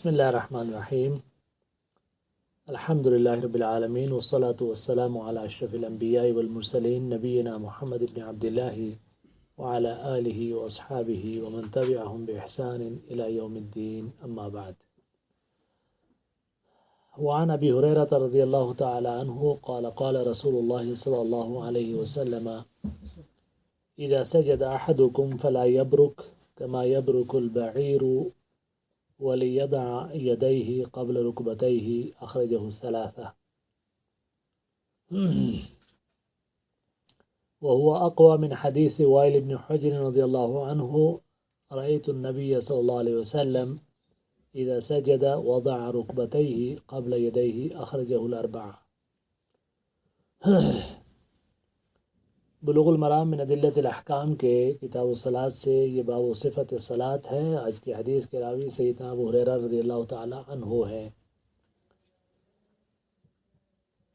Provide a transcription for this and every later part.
بسم اللہ الرحمن الرحیم الحمد للہ رب العالمین والصلاة والسلام علی اشرف الانبیاء والمرسلین نبینا محمد بن عبد اللہ وعلی آلہ واصحابہ ومن تبعہم بإحسان الی یوم الدین اما بعد وعن ابی ہریرہ رضی اللہ تعالی عنہ قال قال رسول اللہ صلی اللہ علیہ وسلم اذا سجد احدکم فلا یبرک كما يبرك البعير وليضع يديه قبل ركبتيه أخرجه الثلاثة وهو أقوى من حديث وائل بن حجر رضي الله عنه رأيت النبي صلى الله عليه وسلم إذا سجد وضع ركبتيه قبل يديه أخرجه الأربعة بلوغ المرام من ادلت الاحکام کے کتاب الصلاۃ سے یہ باب و صفت الصلاۃ ہے۔ آج کی حدیث کے راوی سیدنا ابو ہریرہ رضی اللہ تعالی عنہ ہے۔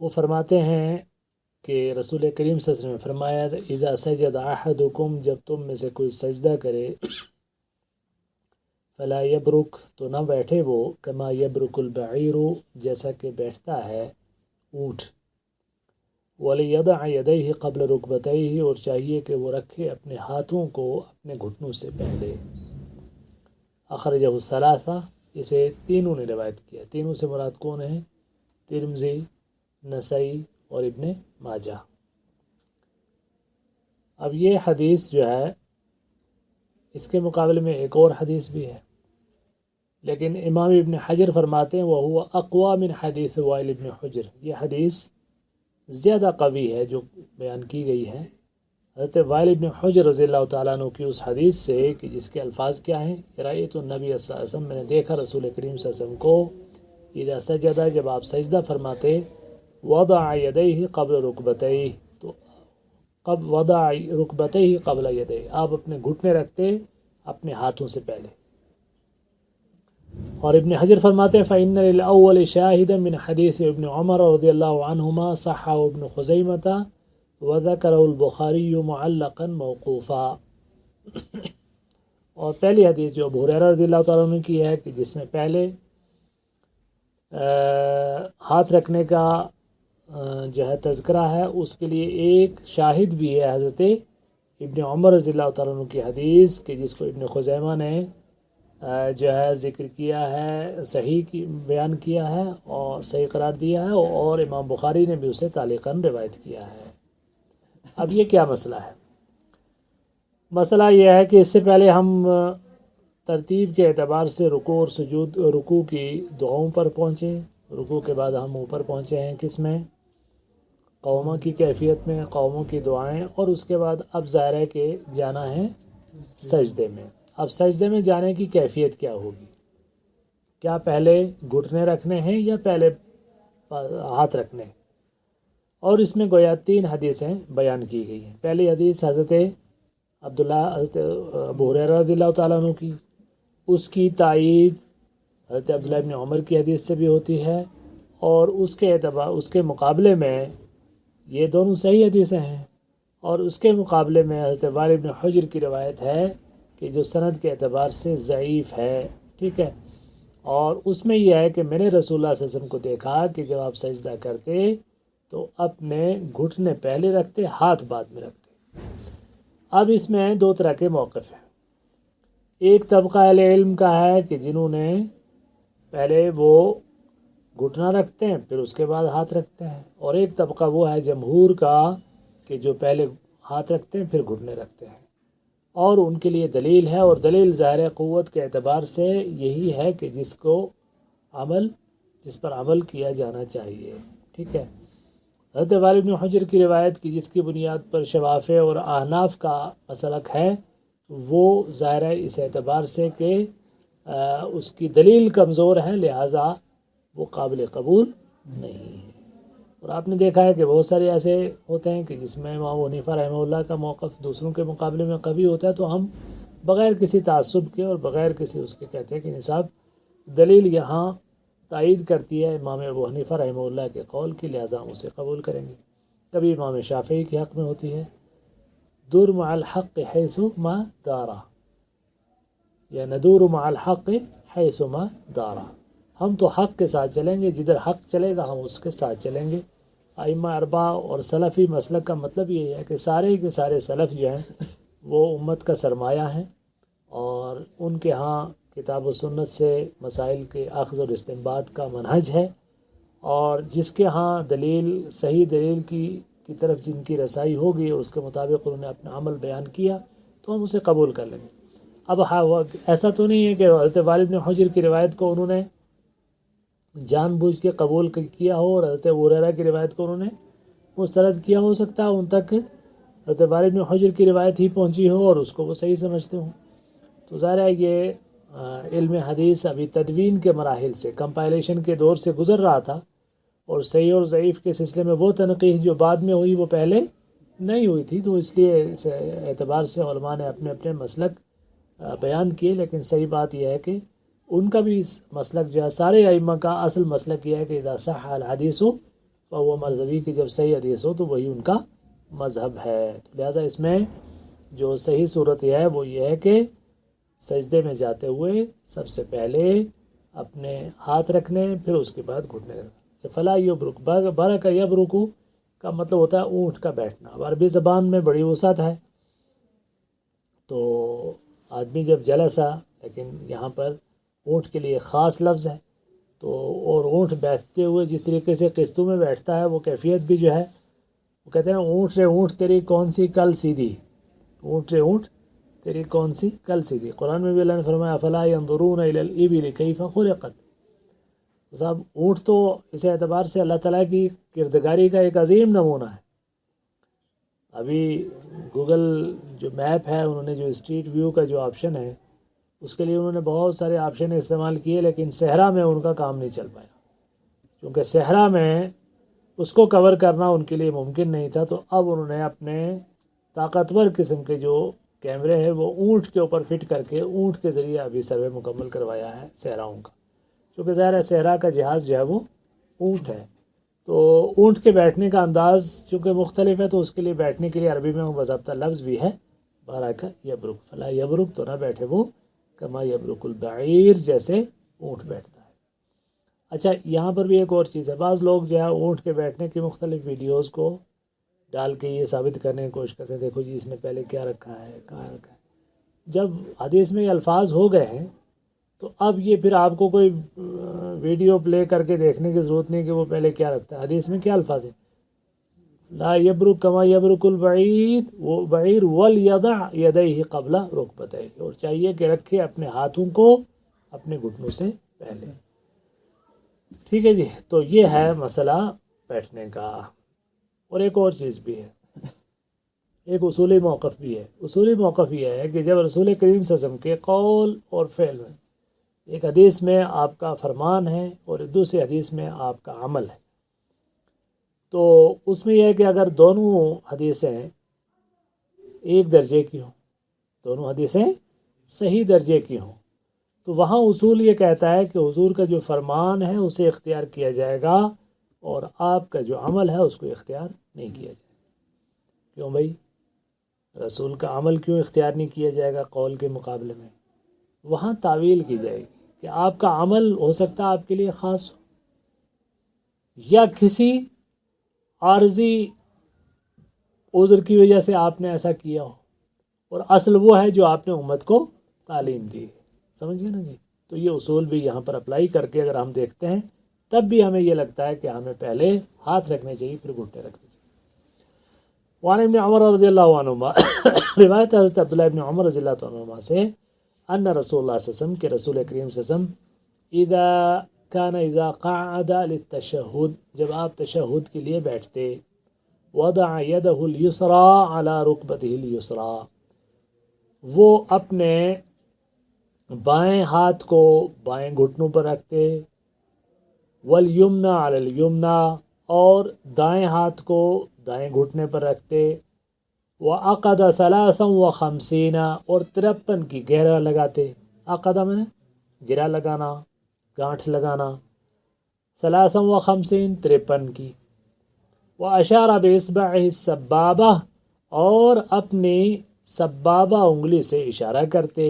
وہ فرماتے ہیں کہ رسول کریم صلی اللہ علیہ وسلم نے فرمایا اذا سجد احدکم، جب تم میں سے کوئی سجدہ کرے، فلا یبرک، تو نہ بیٹھے وہ، کما یبرک البعیر، جیسا کہ بیٹھتا ہے اونٹ، وَلِيَضَعَ يَدَيْهِ قَبْلَ رُكْبَتَيْهِ، اور چاہیے کہ وہ رکھے اپنے ہاتھوں کو اپنے گھٹنوں سے پہلے۔ اخرجہ الثلاثہ، اسے تینوں نے روایت کیا۔ تینوں سے مراد کون ہیں؟ ترمذی، نسائی اور ابن ماجہ۔ اب یہ حدیث جو ہے اس کے مقابلے میں ایک اور حدیث بھی ہے، لیکن امام ابن حجر فرماتے ہیں وَهُوَ أَقْوَى مِنْ حَدِيثِ وائل ابن حجر، یہ حدیث زیادہ قوی ہے جو بیان کی گئی ہے حضرت وائل ابن حجر رضی اللہ تعالیٰ عنہ کی اس حدیث سے، کہ جس کے الفاظ کیا ہیں؟ رأیت النبی صلی اللہ علیہ وسلم، میں نے دیکھا رسول کریم صلی اللہ علیہ وسلم کو، اذا سجدہ، جب آپ سجدہ فرماتے، وضع یدیہ قبل رکبتیہ، تو وضع رکبتیہ قبل یدیہ، آپ اپنے گھٹنے رکھتے اپنے ہاتھوں سے پہلے۔ اور ابن حجر فرماتے ہیں فَإِنَّ لِلْأَوَّلِ شَاهِدًا مِنْ حَدِيثِ ابن عمر رضی اللہ عنہما صححہ ابن خزیمہ وذکرہ البخاری معلقا موقوفا۔ اور پہلی حدیث جو ابو ہریرہ رضی اللہ تعالیٰ عنہ کی ہے، کہ جس میں پہلے ہاتھ رکھنے کا جو ہے تذکرہ ہے، اس کے لیے ایک شاہد بھی ہے حضرت ابن عمر رضی اللہ تعالیٰ عنہ کی حدیث، کہ جس کو ابن خزیمہ نے جو ہے ذکر کیا ہے، صحیح کی بیان کیا ہے اور صحیح قرار دیا ہے، اور امام بخاری نے بھی اسے تعلیقاً روایت کیا ہے۔ اب یہ کیا مسئلہ ہے؟ مسئلہ یہ ہے کہ اس سے پہلے ہم ترتیب کے اعتبار سے رکوع اور سجود، رکوع کی دعاؤں پر پہنچے، رکوع کے بعد ہم اوپر پہنچے ہیں کس میں؟ قومہ کی کیفیت میں، قوموں کی دعائیں، اور اس کے بعد اب ظاہر ہے کہ جانا ہے سجدے میں۔ اب سجدے میں جانے کی کیفیت کیا ہوگی؟ کیا پہلے گھٹنے رکھنے ہیں یا پہلے ہاتھ رکھنے ہیں؟ اور اس میں گویا تین حدیثیں بیان کی گئی ہیں۔ پہلی حدیث حضرت حضرت ابو ہریرہ رضی اللہ تعالیٰ عنہ کی، اس کی تائید حضرت عبداللہ ابن عمر کی حدیث سے بھی ہوتی ہے، اور اس کے مقابلے میں یہ دونوں صحیح حدیثیں ہیں، اور اس کے مقابلے میں حضرت وائل ابن حجر کی روایت ہے کہ جو سند کے اعتبار سے ضعیف ہے، ٹھیک ہے۔ اور اس میں یہ ہے کہ میں نے رسول اللہ صلی اللہ علیہ وسلم کو دیکھا کہ جب آپ سجدہ کرتے تو اپنے گھٹنے پہلے رکھتے، ہاتھ بعد میں رکھتے۔ اب اس میں دو طرح کے موقف ہیں۔ ایک طبقہ اہل علم کا ہے کہ جنہوں نے پہلے وہ گھٹنا رکھتے ہیں پھر اس کے بعد ہاتھ رکھتے ہیں، اور ایک طبقہ وہ ہے جمہور کا کہ جو پہلے ہاتھ رکھتے ہیں پھر گھٹنے رکھتے ہیں، اور ان کے لیے دلیل ہے، اور دلیل ظاہر قوت کے اعتبار سے یہی ہے کہ جس پر عمل کیا جانا چاہیے، ٹھیک ہے۔ حضرت وائل بن حجر کی روایت کی، جس کی بنیاد پر شوافع اور احناف کا مسلک ہے، وہ ظاہر ہے اس اعتبار سے کہ اس کی دلیل کمزور ہے، لہٰذا وہ قابل قبول نہیں ہے۔ اور آپ نے دیکھا ہے کہ بہت سارے ایسے ہوتے ہیں کہ جس میں امام حنیفہ رحمہ اللہ کا موقف دوسروں کے مقابلے میں قوی ہوتا ہے، تو ہم بغیر کسی تعصب کے اور بغیر کسی اس کے کہتے ہیں کہ نصاب دلیل یہاں تائید کرتی ہے امام ابو حنیفہ رحمہ اللہ کے قول کی، لہٰذا ہم اسے قبول کریں گے۔ کبھی امام شافعی کے حق میں ہوتی ہے دور مع الحق حیث ما دارا، یا ندور مع الحق حیثما دارا، ہم تو حق کے ساتھ چلیں گے، جدھر حق چلے گا ہم اس کے ساتھ چلیں گے۔ ائمہ اربعہ اور سلفی مسلک کا مطلب یہ ہے کہ سارے کے سارے سلف جو ہیں وہ امت کا سرمایہ ہیں، اور ان کے ہاں کتاب و سنت سے مسائل کے اخذ اور استنباط کا منہج ہے، اور جس کے ہاں دلیل صحیح دلیل کی طرف جن کی رسائی ہوگی اور اس کے مطابق انہوں نے اپنا عمل بیان کیا تو ہم اسے قبول کر لیں گے۔ اب ایسا تو نہیں ہے کہ حضرت وائل بن حجر کی روایت کو انہوں نے جان بوجھ کے قبول کیا ہو اور حضرت ابو ہریرہ کی روایت کو انہوں نے مسترد کیا، ہو سکتا ہے ان تک حضرت وائل بن حجر کی روایت ہی پہنچی ہو اور اس کو وہ صحیح سمجھتے ہوں۔ تو ظاہر ہے یہ علم حدیث ابھی تدوین کے مراحل سے، کمپائلیشن کے دور سے گزر رہا تھا، اور صحیح اور ضعیف کے سلسلے میں وہ تنقیح جو بعد میں ہوئی وہ پہلے نہیں ہوئی تھی، تو اس لیے اس اعتبار سے علماء نے اپنے اپنے مسلک بیان کیے، لیکن صحیح بات یہ ہے کہ ان کا بھی مسلک جو ہے، سارے ائمہ کا اصل مسلک یہ ہے کہ اذا صح الحدیث فهو مذہبی، کہ جب صحیح حدیث ہو تو وہی ان کا مذہب ہے۔ تو لہٰذا اس میں جو صحیح صورت یہ ہے وہ یہ ہے کہ سجدے میں جاتے ہوئے سب سے پہلے اپنے ہاتھ رکھنے، پھر اس کے بعد گھٹنے رکھنے۔ فلا یبرک، برک یبرکو کا مطلب ہوتا ہے اونٹ کا بیٹھنا۔ اب عربی زبان میں بڑی وسعت ہے، تو آدمی جب جلسا، لیکن یہاں پر اونٹ کے لیے خاص لفظ ہے، تو اور اونٹ بیٹھتے ہوئے جس طریقے سے قسطوں میں بیٹھتا ہے وہ کیفیت بھی جو ہے، وہ کہتے ہیں اونٹ رے اونٹ تیری کون سی کل سیدھی، اونٹ رے اونٹ تیری کون سی کل سیدھی۔ قرآن میں بھی اللہ نے فرمایا افلا ينظرون الى الابل كيف خلقت۔ صاحب اونٹ تو اس اعتبار سے اللہ تعالیٰ کی کردگاری کا ایک عظیم نمونہ ہے۔ ابھی گوگل جو میپ ہے، انہوں نے جو اسٹریٹ ویو کا جو آپشن ہے اس کے لیے انہوں نے بہت سارے آپشن استعمال کیے، لیکن صحرا میں ان کا کام نہیں چل پایا، کیونکہ صحرا میں اس کو کور کرنا ان کے لیے ممکن نہیں تھا۔ تو اب انہوں نے اپنے طاقتور قسم کے جو کیمرے ہیں وہ اونٹ کے اوپر فٹ کر کے اونٹ کے ذریعے ابھی سروے مکمل کروایا ہے صحراؤں کا، کیونکہ ظاہر ہے صحرا کا جہاز جو ہے وہ اونٹ ہے۔ تو اونٹ کے بیٹھنے کا انداز چونکہ مختلف ہے، تو اس کے لیے بیٹھنے کے لیے عربی میں وہ باضابطہ لفظ بھی ہے، بارکا یبرک، فلا یبرک تو نہ بیٹھے وہ، کما یبرک البعیر، جیسے اونٹ بیٹھتا ہے۔ اچھا، یہاں پر بھی ایک اور چیز ہے، بعض لوگ جو ہے اونٹ کے بیٹھنے کی مختلف ویڈیوز کو ڈال کے یہ ثابت کرنے کی کوشش کرتے ہیں، دیکھو جی اس نے پہلے کیا رکھا ہے، کہاں رکھا ہے۔ جب حدیث میں یہ الفاظ ہو گئے ہیں تو اب یہ پھر آپ کو کوئی ویڈیو پلے کر کے دیکھنے کی ضرورت نہیں کہ وہ پہلے کیا رکھتا ہے۔ حدیث میں کیا الفاظ ہیں؟ لا یبرک کما یبرک البعید، وہ بعیر، ولیضع یدیہ قبل رکبتیہ، اور چاہیے کہ رکھے اپنے ہاتھوں کو اپنے گھٹنوں سے پہلے۔ ٹھیک ہے جی، تو یہ ہے مسئلہ بیٹھنے کا۔ اور ایک اور چیز بھی ہے، ایک اصولی موقف بھی ہے۔ اصولی موقف یہ ہے کہ جب رسول کریم صلی اللہ علیہ وسلم کے قول اور فعل میں، ایک حدیث میں آپ کا فرمان ہے اور دوسری حدیث میں آپ کا عمل ہے، تو اس میں یہ ہے کہ اگر دونوں حدیثیں ایک درجے کی ہوں، دونوں حدیثیں صحیح درجے کی ہوں، تو وہاں اصول یہ کہتا ہے کہ حضور کا جو فرمان ہے اسے اختیار کیا جائے گا، اور آپ کا جو عمل ہے اس کو اختیار نہیں کیا جائے گا۔ کیوں بھائی؟ رسول کا عمل کیوں اختیار نہیں کیا جائے گا قول کے مقابلے میں؟ وہاں تعویل کی جائے گی کہ آپ کا عمل ہو سکتا ہے آپ کے لیے خاص ہو، یا کسی عارضی عذر کی وجہ سے آپ نے ایسا کیا ہو، اور اصل وہ ہے جو آپ نے امت کو تعلیم دی ہے۔ سمجھ گئے نا جی؟ تو یہ اصول بھی یہاں پر اپلائی کر کے اگر ہم دیکھتے ہیں تب بھی ہمیں یہ لگتا ہے کہ ہمیں پہلے ہاتھ رکھنے چاہیے پھر گھٹنے رکھنے چاہیے۔ وعن ابن عمر رضی اللہ عنہما، روایت ہے حضرت عبداللہ ابن عمر رضی اللہ عنہما سے، ان رسول اللہ صلی اللہ علیہ وسلم کہ رسول کریم صلی اللہ علیہ وسلم اذا قعد للتشہد، جب آپ تشہد کے لیے بیٹھتے، وضع یدہ الیسری علی رکبتہ الیسری، وہ اپنے بائیں ہاتھ کو بائیں گھٹنوں پر رکھتے، والیمنی علی الیمنی، اور دائیں ہاتھ کو دائیں گھٹنے پر رکھتے، وعقد 53 اور 53 کی گہرا لگاتے۔ عقدہ میں نے گرا لگانا، گانٹھ لگانا، 53 53 کی، واشار باصبعہ السبابہ، اور اپنی سبابہ انگلی سے اشارہ کرتے۔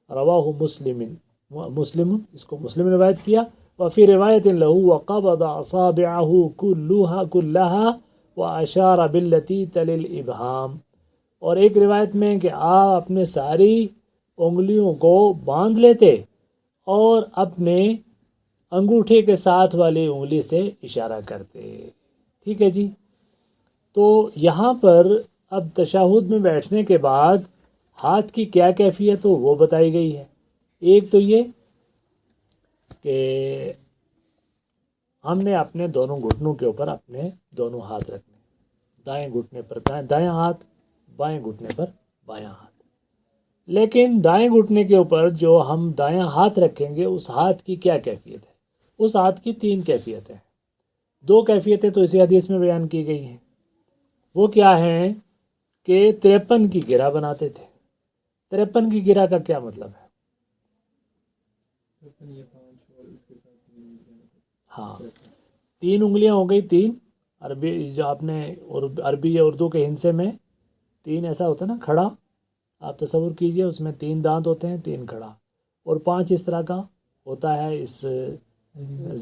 رواہ مسلم، مسلم، اس کو مسلم روایت کیا. وفی روایت لہو وقبض اصابعہ کلها واشار باللتی تلی الابہام. اور ایک روایت میں کہ آپ اپنے ساری انگلیوں کو باندھ لیتے اور اپنے انگوٹھے کے ساتھ والی انگلی سے اشارہ کرتے. ٹھیک ہے جی. تو یہاں پر اب تشہد میں بیٹھنے کے بعد ہاتھ کی کیا کیفیت ہو وہ بتائی گئی ہے. ایک تو یہ کہ ہم نے اپنے دونوں گھٹنوں کے اوپر اپنے دونوں ہاتھ رکھنے، دائیں گھٹنے پر دائیں ہاتھ، بائیں گھٹنے پر بایاں ہاتھ. لیکن دائیں گھٹنے کے اوپر جو ہم دایاں ہاتھ رکھیں گے اس ہاتھ کی کیا کیفیت ہے؟ اس ہاتھ کی 3 کیفیتیں ہیں. 2 کیفیتیں تو اسی حدیث میں بیان کی گئی ہیں. وہ کیا ہیں کہ 53 کی گرہ بناتے تھے. 53 کی گرہ کا کیا مطلب ہے؟ ہاں 3 انگلیاں ہو گئی. 3 عربی جو آپ نے عربی یا اردو کے ہندسے میں 3 ایسا ہوتا ہے نا کھڑا، آپ تصور کیجئے اس میں 3 دانت ہوتے ہیں، 3 کھڑا، اور 5 اس طرح کا ہوتا ہے اس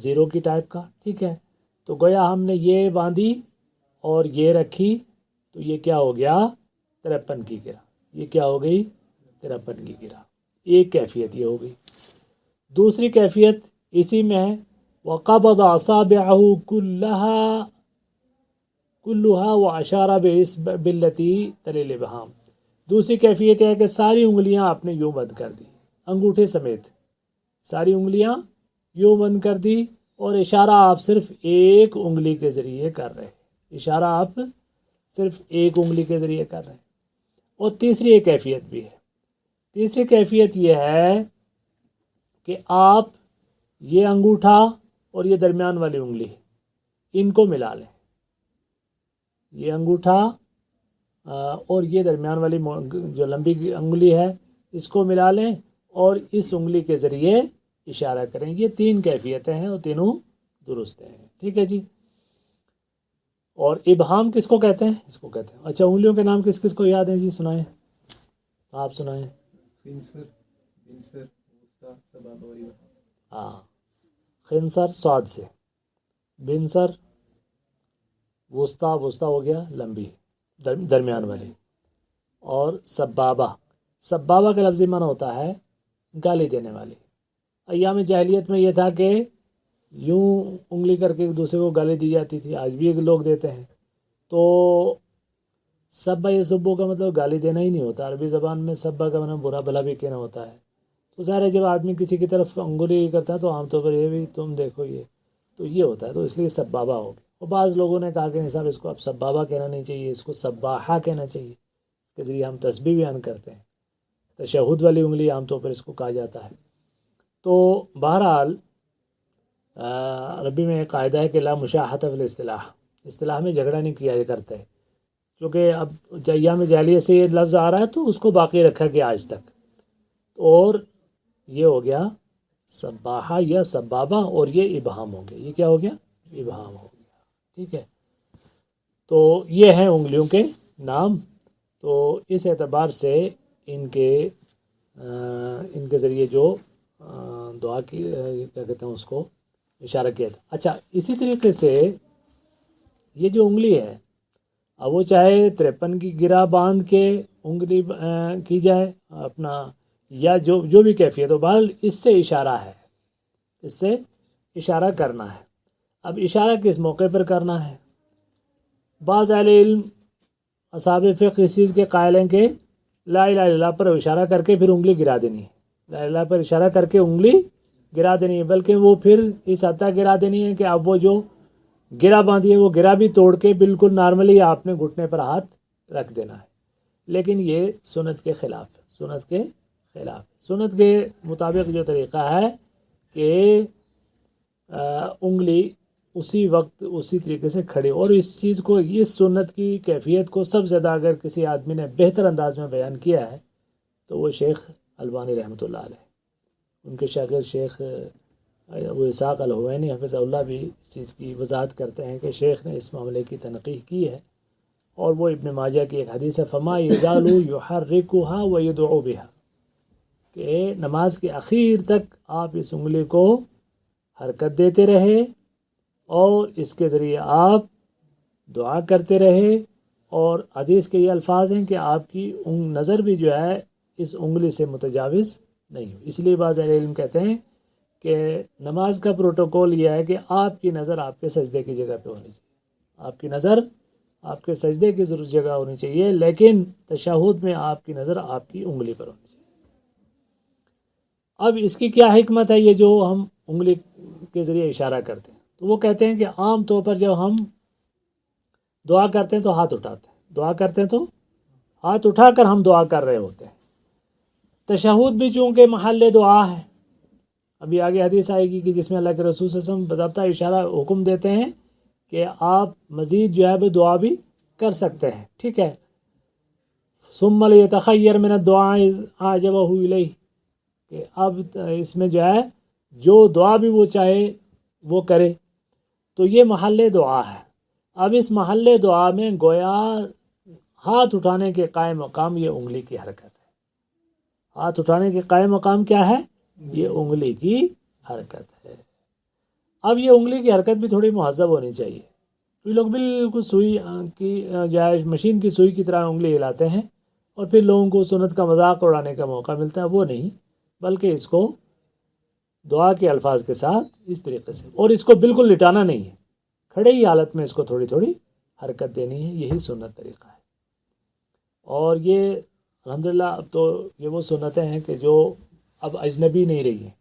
زیرو کی ٹائپ کا. ٹھیک ہے. تو گویا ہم نے یہ باندھی اور یہ رکھی تو یہ کیا ہو گیا؟ 53 کی گرہ. یہ کیا ہو گئی؟ 53 کی گرہ. ایک کیفیت یہ ہو گئی. دوسری کیفیت اسی میں ہے وقبض اصابعہ کلها واشار باللتی تلی الابہام. دوسری کیفیت یہ ہے کہ ساری انگلیاں آپ نے یوں بند کر دی، انگوٹھے سمیت ساری انگلیاں یوں بند کر دی، اور اشارہ آپ صرف ایک انگلی کے ذریعے کر رہے. اشارہ آپ صرف ایک انگلی کے ذریعے کر رہے. اور تیسری ایک کیفیت بھی ہے. تیسری کیفیت یہ ہے کہ آپ یہ انگوٹھا اور یہ درمیان والی انگلی ان کو ملا لیں. یہ انگوٹھا اور یہ درمیان والی جو لمبی انگلی ہے اس کو ملا لیں اور اس انگلی کے ذریعے اشارہ کریں. یہ 3 کیفیتیں ہیں اور تینوں درست ہیں. ٹھیک ہے جی. اور ابہام کس کو کہتے ہیں؟ اس کو کہتے ہیں. اچھا انگلیوں کے نام کس کس کو یاد ہیں جی؟ سنائیں، آپ سنائیں. خنصر، بنصر، وسطیٰ، سبابہ اور ابہام. ہاں خنصر صاد سے، بنصر وسطیٰ، وسطیٰ ہو گیا لمبی درمیان والی، اور سبابہ. سبابہ کا لفظی معنی ہوتا ہے گالی دینے والی. ایام جاہلیت میں یہ تھا کہ یوں انگلی کر کے ایک دوسرے کو گالی دی جاتی تھی. آج بھی ایک لوگ دیتے ہیں. تو سبا یسبو کا مطلب گالی دینا ہی نہیں ہوتا. عربی زبان میں سبا کا مطلب برا بھلا بھی کہنا ہوتا ہے. تو ظاہر ہے جب آدمی کسی کی طرف انگلی کرتا ہے تو عام طور پر یہ بھی تم دیکھو یہ تو یہ ہوتا ہے، تو اس لیے سبابہ ہو گیا. اور بعض لوگوں نے کہا کہ نہیں صاحب اس کو اب سبابہ کہنا نہیں چاہیے، اس کو سباحہ کہنا چاہیے. اس کے ذریعے ہم تسبیح بیان کرتے ہیں. تشہد والی انگلی عام طور پر اس کو کہا جاتا ہے. تو بہرحال عربی میں ایک قاعدہ ہے کہ لا مشاحۃ فی الاصطلاح، اصطلاح میں جھگڑا نہیں کیا کرتے. چونکہ اب ایام جاہلیت سے یہ لفظ آ رہا ہے تو اس کو باقی رکھا گیا آج تک. اور یہ ہو گیا سباحہ یا سبابہ، اور یہ ابہام ہو گیا. یہ کیا ہو گیا؟ ابہام ہو گیا. ٹھیک ہے. تو یہ ہیں انگلیوں کے نام. تو اس اعتبار سے ان کے ذریعے جو دعا کی کیا کہتے ہیں اس کو اشارہ کیا تھا. اچھا اسی طریقے سے یہ جو انگلی ہے اب وہ چاہے 53 کی گرہ باندھ کے انگلی کی جائے اپنا، یا جو بھی کیفیت ہو، بہرحال اس سے اشارہ ہے، اس سے اشارہ کرنا ہے. اب اشارہ کس موقع پر کرنا ہے؟ بعض اہل علم اصحاب فقہ اس چیز کے قائل ہیں کہ لا الہ الا اللہ پر اشارہ کر کے پھر انگلی گرا دینی ہے. لا الہ الا اللہ پر اشارہ کر کے انگلی گرا دینی ہے، بلکہ وہ پھر اس حد تک گرا دینی ہے کہ اب وہ جو گرا باندھی ہے وہ گرا بھی توڑ کے بالکل نارملی آپ نے گھٹنے پر ہاتھ رکھ دینا ہے. لیکن یہ سنت کے خلاف ہے. سنت کے خلاف. سنت کے مطابق جو طریقہ ہے کہ انگلی اسی وقت اسی طریقے سے کھڑی، اور اس چیز کو، اس سنت کی کیفیت کو سب سے زیادہ اگر کسی آدمی نے بہتر انداز میں بیان کیا ہے تو وہ شیخ البانی رحمۃ اللہ علیہ. ان کے شاگرد شیخ ابو اسحاق الحوینی حفظہ اللہ بھی اس چیز کی وضاحت کرتے ہیں کہ شیخ نے اس معاملے کی تنقیح کی ہے. اور وہ ابن ماجہ کی ایک حدیث ہے فما یزال یحرکها ویدعو بها، کہ نماز کے اخیر تک آپ اس انگلی کو حرکت دیتے رہے اور اس کے ذریعے آپ دعا کرتے رہے، اور حدیث کے یہ الفاظ ہیں کہ آپ کی نظر بھی جو ہے اس انگلی سے متجاوز نہیں ہو۔ اس لیے بعض اہل علم کہتے ہیں کہ نماز کا پروٹوکول یہ ہے کہ آپ کی نظر آپ کے سجدے کی جگہ پہ ہونی چاہیے، آپ کی نظر آپ کے سجدے کی ضرور جگہ ہونی چاہیے، لیکن تشہد میں آپ کی نظر آپ کی انگلی پر ہونی چاہیے۔ اب اس کی کیا حکمت ہے، یہ جو ہم انگلی کے ذریعے اشارہ کرتے ہیں؟ تو وہ کہتے ہیں کہ عام طور پر جب ہم دعا کرتے ہیں تو ہاتھ اٹھاتے ہیں، دعا کرتے ہیں تو ہاتھ اٹھا کر ہم دعا کر رہے ہوتے ہیں۔ تشہد بھی چونکہ محل دعا ہے، ابھی آگے حدیث آئے گی کہ جس میں اللہ کے رسول صلی اللہ علیہ وسلم باضابطہ اشارہ حکم دیتے ہیں کہ آپ مزید جو ہے وہ دعا بھی کر سکتے ہیں، ٹھیک ہے۔ ثم لیتخیر من الدعاء اذ اعجبہ الیہ، کہ اب اس میں جو ہے جو دعا بھی وہ چاہے وہ کرے، تو یہ محل دعا ہے۔ اب اس محل دعا میں گویا ہاتھ اٹھانے کے قائم مقام یہ انگلی کی حرکت ہے۔ ہاتھ اٹھانے کے قائم مقام کیا ہے؟ یہ انگلی کی حرکت ہے۔ اب یہ انگلی کی حرکت بھی تھوڑی مہذب ہونی چاہیے۔ یہ لوگ بالکل سوئی کی جائے مشین کی سوئی کی طرح انگلی ہلاتے ہیں اور پھر لوگوں کو سنت کا مذاق اڑانے کا موقع ملتا ہے، وہ نہیں، بلکہ اس کو دعا کے الفاظ کے ساتھ اس طریقے سے، اور اس کو بالکل لٹانا نہیں ہے، کھڑے ہی حالت میں اس کو تھوڑی تھوڑی حرکت دینی ہے، یہی سنت طریقہ ہے۔ اور یہ الحمدللہ اب تو یہ وہ سنتیں ہیں کہ جو اب اجنبی نہیں رہی ہیں،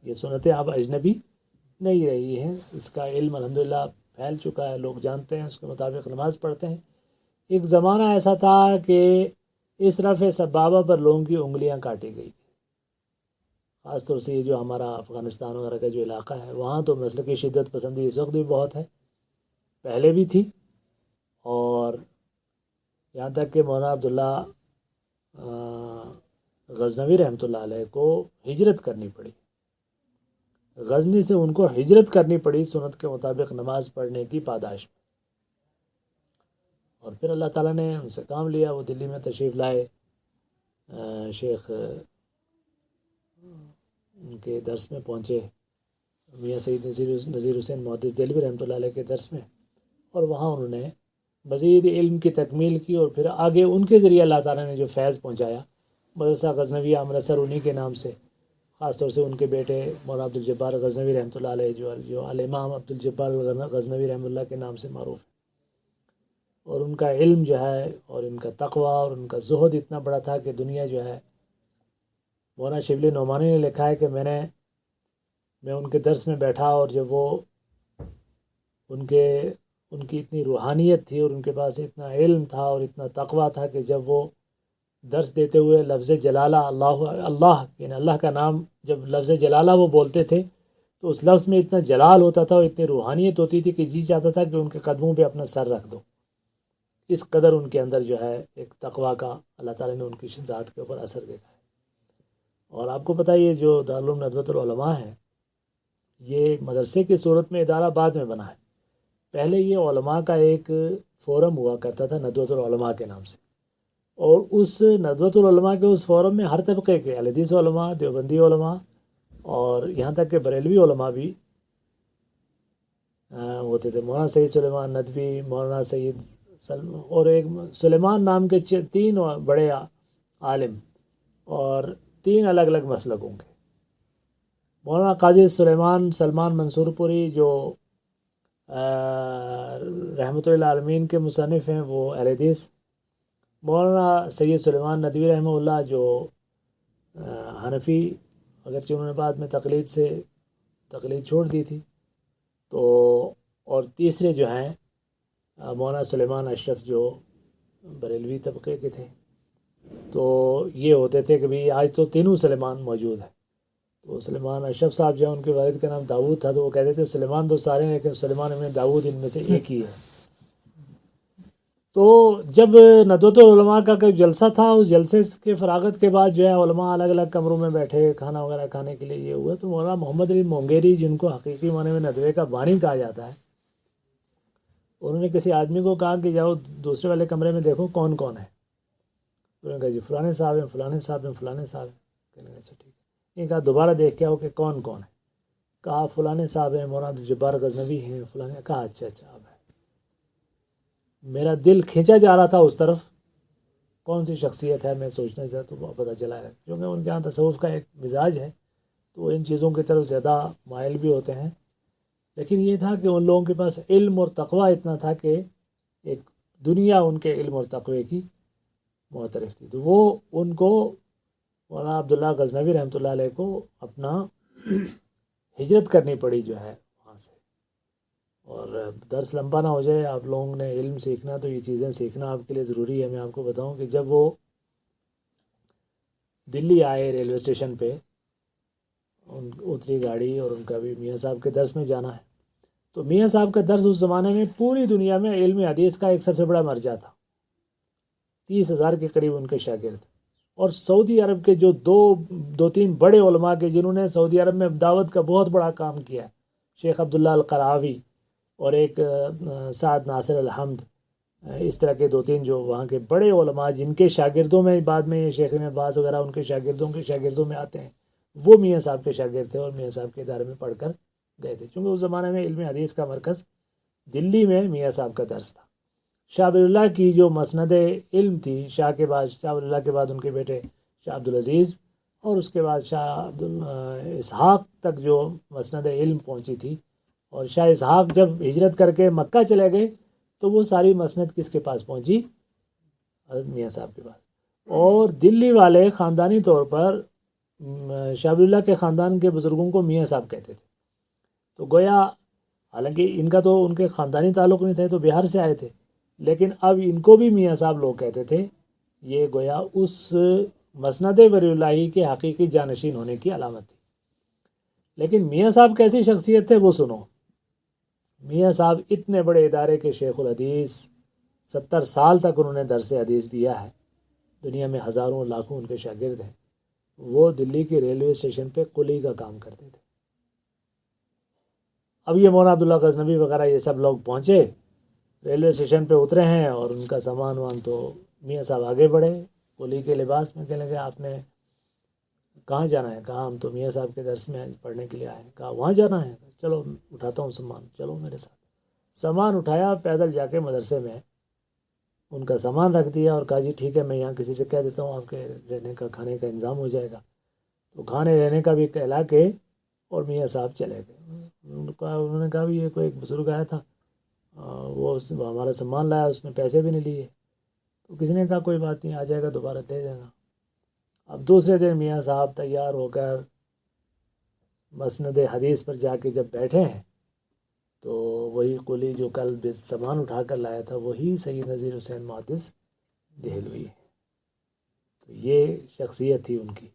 یہ سنتیں اب اجنبی نہیں رہی ہیں، اس کا علم الحمدللہ پھیل چکا ہے، لوگ جانتے ہیں، اس کے مطابق نماز پڑھتے ہیں۔ ایک زمانہ ایسا تھا کہ اس رفع سبابہ پر لوگوں کی انگلیاں کاٹی گئی تھی، خاص طور سے یہ جو ہمارا افغانستان وغیرہ کا جو علاقہ ہے، وہاں تو مسلکی شدت پسندی اس وقت بھی بہت ہے، پہلے بھی تھی، اور یہاں تک کہ مولانا عبداللہ غزنوی رحمۃ اللہ علیہ کو ہجرت کرنی پڑی، غزنی سے ان کو ہجرت کرنی پڑی سنت کے مطابق نماز پڑھنے کی پاداش میں، اور پھر اللہ تعالیٰ نے ان سے کام لیا، وہ دلی میں تشریف لائے، شیخ ان کے درس میں پہنچے، میاں سید نذیر حسین محدث دہلوی رحمۃ اللہ علیہ کے درس میں، اور وہاں انہوں نے مزید علم کی تکمیل کی، اور پھر آگے ان کے ذریعے اللہ تعالیٰ نے جو فیض پہنچایا، مدرسہ غزنویہ امرتسر انہی کے نام سے، خاص طور سے ان کے بیٹے مولانا عبدالجبار غزنوی رحمۃ اللہ علیہ جو الامام عبدالجبار غزنوی رحمۃ اللہ کے نام سے معروف ہے، اور ان کا علم جو ہے اور ان کا تقوی اور ان کا زہد اتنا بڑا تھا کہ دنیا جو ہے، مولانا شبلی نعمانی نے لکھا ہے کہ میں ان کے درس میں بیٹھا، اور جب وہ ان کی اتنی روحانیت تھی اور ان کے پاس اتنا علم تھا اور اتنا تقوی تھا کہ جب وہ درس دیتے ہوئے لفظ جلالہ اللہ یعنی اللہ کا نام جب لفظ جلالہ وہ بولتے تھے تو اس لفظ میں اتنا جلال ہوتا تھا اور اتنی روحانیت ہوتی تھی کہ جی چاہتا تھا کہ ان کے قدموں پہ اپنا سر رکھ دو، اس قدر ان کے اندر جو ہے ایک تقوی کا اللہ تعالیٰ نے ان کی ذات کے اوپر اثر دیکھا ہے۔ اور آپ کو پتہ ہے یہ جو دارالعلوم ندوۃ العلماء ہے، یہ مدرسے کی صورت میں ادارہ بعد میں بنا ہے، پہلے یہ علماء کا ایک فورم ہوا کرتا تھا ندوۃ العلماء کے نام سے، اور اس ندوۃ العلماء کے اس فورم میں ہر طبقے کے اہل حدیث علماء، دیوبندی علماء، اور یہاں تک کہ بریلوی علماء بھی ہوتے تھے، مولانا سید سلیمان ندوی، مولانا سید اور ایک سلیمان نام کے 3 بڑے عالم اور 3 الگ الگ مسلکوں کے، مولانا قاضی سلمان منصور پوری جو رحمۃ اللہ عالمین کے مصنف ہیں، وہ اہل حدیث، مولانا سید سلیمان ندوی رحمہ اللہ جو حنفی، اگرچہ انہوں نے بعد میں تقلید چھوڑ دی تھی، تو اور تیسرے جو ہیں مولانا سلیمان اشرف جو بریلوی طبقے کے تھے، تو یہ ہوتے تھے کہ بھئی آج تو تینوں سلیمان موجود ہیں، تو سلیمان اشرف صاحب جو ہیں ان کے والد کا نام داؤد تھا، تو وہ کہتے تھے سلیمان تو سارے ہیں لیکن سلیمان ابن داؤد ان میں سے ایک ہی ہے۔ تو جب ندوۃ العلماء کا کوئی جلسہ تھا، اس جلسے کے فراغت کے بعد جو ہے علماء الگ الگ کمروں میں بیٹھے کھانا وغیرہ کھانے کے لیے یہ ہوا، تو مولانا محمد علی مونگیری جن کو حقیقی معنی میں ندوے کا بانی کہا جاتا ہے، انہوں نے کسی آدمی کو کہا کہ جاؤ دوسرے والے کمرے میں دیکھو کون کون ہے، انہوں نے کہا جی فلانے صاحب ہیں، فلانے صاحب ہیں، فلانے صاحب ہیں، کہنے لگے اچھا ٹھیک ہے. نہیں کہا دوبارہ دیکھ کے آؤ کہ کون کون ہے. کہا فلاں صاحب ہیں، مولانا عبدالجبار غزنوی ہیں، فلاں. کہا اچھا اب ہے. میرا دل کھینچا جا رہا تھا اس طرف، کون سی شخصیت ہے میں سوچنے سے، تو پتہ چلا ہے کیونکہ ان کے یہاں تصوف کا ایک مزاج ہے تو وہ ان چیزوں کی طرف زیادہ مائل بھی ہوتے ہیں. لیکن یہ تھا کہ ان لوگوں کے پاس علم اور تقوی اتنا تھا کہ ایک دنیا ان کے علم اور تقوی کی معترف تھی. تو وہ ان کو مولانا عبداللہ غزنوی رحمۃ اللہ علیہ کو اپنا ہجرت کرنی پڑی جو ہے وہاں سے. اور درس لمبا نہ ہو جائے، آپ لوگوں نے علم سیکھنا تو یہ چیزیں سیکھنا آپ کے لیے ضروری ہے. میں آپ کو بتاؤں کہ جب وہ دلی آئے ریلوے اسٹیشن پہ، اتری گاڑی اور ان کا بھی میاں صاحب کے درس میں جانا ہے. تو میاں صاحب کا درس اس زمانے میں پوری دنیا میں علم حدیث کا ایک سب سے بڑا مرجع تھا. 30,000 کے قریب ان کے شاگرد. اور سعودی عرب کے جو دو تین بڑے علماء کے جنہوں نے سعودی عرب میں دعوت کا بہت بڑا کام کیا، شیخ عبداللہ القرعاوی اور ایک سعد ناصر الحمد، اس طرح کے 2-3 جو وہاں کے بڑے علماء جن کے شاگردوں میں بعد میں یہ شیخ ابن باز وغیرہ ان کے شاگردوں میں آتے ہیں، وہ میاں صاحب کے شاگرد تھے اور میاں صاحب کے ادارے میں پڑھ کر گئے تھے. چونکہ اس زمانے میں علم حدیث کا مرکز دلی میں میاں صاحب کا درس تھا. شاہ ولی اللہ کی جو مسند علم تھی، شاہ ولی اللہ کے بعد ان کے بیٹے شاہ عبدالعزیز اور اس کے بعد شاہ اسحاق تک جو مسند علم پہنچی تھی. اور شاہ اسحاق جب ہجرت کر کے مکہ چلے گئے تو وہ ساری مسند کس کے پاس پہنچی؟ حضرت میاں صاحب کے پاس. اور دلی والے خاندانی طور پر شاہ ولی اللہ کے خاندان کے بزرگوں کو میاں صاحب کہتے تھے. تو گویا حالانکہ ان کا تو ان کے خاندانی تعلق نہیں تھے، تو بہار سے آئے تھے، لیکن اب ان کو بھی میاں صاحب لوگ کہتے تھے. یہ گویا اس مسند ولی اللہ کے حقیقی جانشین ہونے کی علامت تھی. لیکن میاں صاحب کیسی شخصیت تھے وہ سنو. میاں صاحب اتنے بڑے ادارے کے شیخ الحدیث، 70 سال تک انہوں نے درس حدیث دیا ہے، دنیا میں ہزاروں لاکھوں ان کے شاگرد ہیں. وہ دلی کے ریلوے اسٹیشن پہ قلی کا کام کرتے تھے. اب یہ مولانا عبداللہ غزنوی وغیرہ یہ سب لوگ پہنچے، ریلوے اسٹیشن پہ اترے ہیں اور ان کا سامان تو میاں صاحب آگے بڑھے قلی کے لباس میں. کہنے لگے آپ نے کہاں جانا ہے؟ کہا ہم تو میاں صاحب کے درس میں پڑھنے کے لیے آئے ہیں. کہا وہاں جانا ہے؟ چلو اٹھاتا ہوں سامان، چلو میرے ساتھ. سامان اٹھایا، پیدل جا کے مدرسے میں ان کا سامان رکھ دیا اور کہا جی ٹھیک ہے میں یہاں کسی سے کہہ دیتا ہوں آپ کے رہنے کا کھانے کا انتظام ہو جائے گا. تو کھانے رہنے کا بھی کہلا کے اور میاں صاحب چلے گئے. انہوں نے کہا بھی یہ کوئی ایک بزرگ آیا تھا، وہ ہمارا سامان لایا، اس نے پیسے بھی نہیں لیے. تو کسی نے کہا کوئی بات نہیں، آ جائے گا دوبارہ دے دینا. اب دوسرے دن میاں صاحب تیار ہو کر مسند حدیث پر جا کے جب بیٹھے ہیں تو وہی قلی جو کل سامان اٹھا کر لایا تھا وہی سید نذیر حسین محدث دہلوی ہے. تو یہ شخصیت تھی ان کی.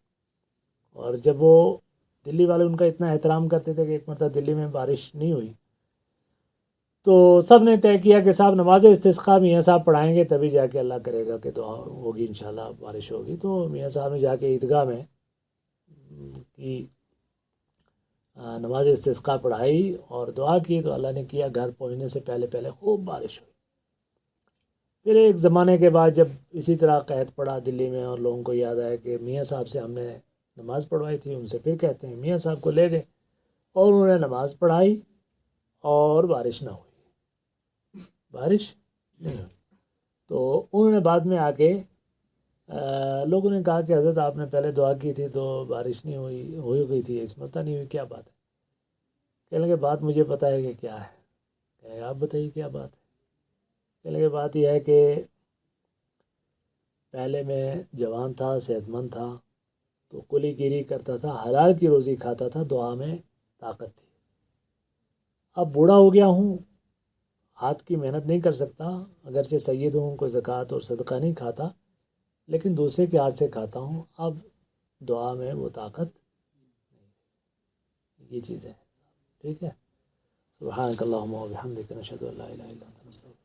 اور جب وہ دلی والے ان کا اتنا احترام کرتے تھے کہ ایک مرتبہ دلی میں بارش نہیں ہوئی تو سب نے طے کیا کہ صاحب نماز استسقاء میاں صاحب پڑھائیں گے تبھی جا کے اللہ کرے گا کہ دعا ہوگی انشاءاللہ بارش ہوگی. تو میاں صاحب نے جا کے عیدگاہ میں کی نماز استسقاء پڑھائی اور دعا کی تو اللہ نے کیا گھر پہنچنے سے پہلے خوب بارش ہوئی. پھر ایک زمانے کے بعد جب اسی طرح قحط پڑا دلی میں اور لوگوں کو یاد آیا کہ میاں صاحب سے ہم نے نماز پڑھوائی تھی، ان سے پھر کہتے ہیں میاں صاحب کو لے گئے اور انہوں نے نماز پڑھائی اور بارش نہ ہوئی. بارش نہیں ہوئی. تو انہوں نے بعد میں آ کے لوگوں نے کہا کہ حضرت آپ نے پہلے دعا کی تھی تو بارش نہیں ہوئی گئی تھی، اس پتہ نہیں ہوئی کیا بات ہے. کہنے لگے بات مجھے پتہ ہے کہ کیا ہے. کہنے لگے آپ بتائیے کیا بات ہے. کہنے لگے بات یہ ہے کہ پہلے میں جوان تھا، صحت مند تھا تو قلی گیری کرتا تھا، حلال کی روزی کھاتا تھا، دعا میں طاقت تھی. اب بوڑھا ہو گیا ہوں، ہاتھ کی محنت نہیں کر سکتا، اگرچہ سید ہوں، کوئی زکوٰۃ اور صدقہ نہیں کھاتا لیکن دوسرے کے ہاتھ سے کھاتا ہوں. اب دعا میں وہ طاقت نہیں. یہ چیزیں ٹھیک ہے. سبحانک اللہم و بحمدک نشہد ان لا الہ الا انت نستغفرک.